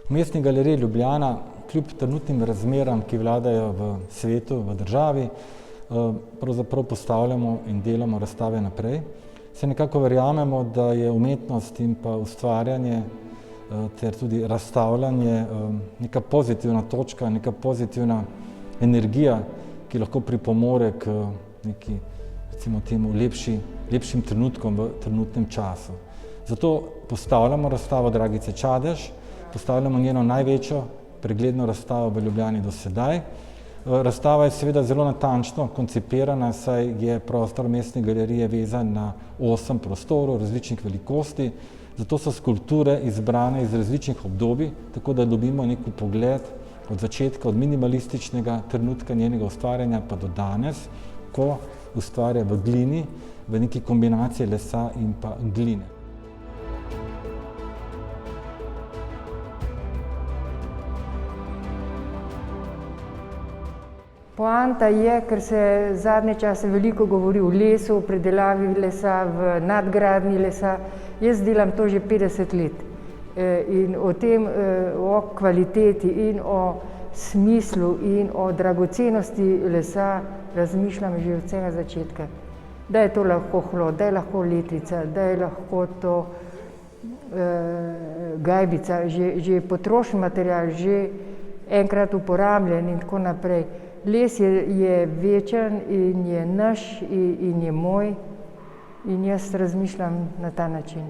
V Mestni galeriji Ljubljana, kljub trenutnim razmeram, ki vladajo v svetu, v državi, pravzaprav postavljamo in delamo razstave naprej. Se nekako verjamemo, da je umetnost in pa ustvarjanje ter tudi razstavljanje neka pozitivna točka, neka pozitivna energija, ki lahko pripomore k neki, recimo temu, lepšim trenutkom v trenutnem času. Zato postavljamo razstavo Dragice Čadež, postavljamo njeno največjo pregledno razstavo v Ljubljani do sedaj. Razstava je seveda zelo natančno koncipirana, saj je prostor Mestne galerije vezan na 8 prostorov različnih velikosti, zato so skulpture izbrane iz različnih obdobij, tako da dobimo nek pogled od začetka, od minimalističnega trenutka njenega ustvarjanja pa do danes, ko ustvarja v glini, v neki kombinaciji lesa in pa gline. Poanta je, ker se zadnje čase veliko govori o lesu, o predelavi lesa, v nadgradnji lesa. Jaz delam to že 50 let in o tem, o kvaliteti in o smislu in o dragocenosti lesa razmišljam že od vsega začetka. Da je to lahko hlod, da je lahko letvica, da je lahko to gajbica, že potrošni material, že enkrat uporabljen in tako naprej. Les je večen in je naš in je moj in jaz razmišljam na ta način.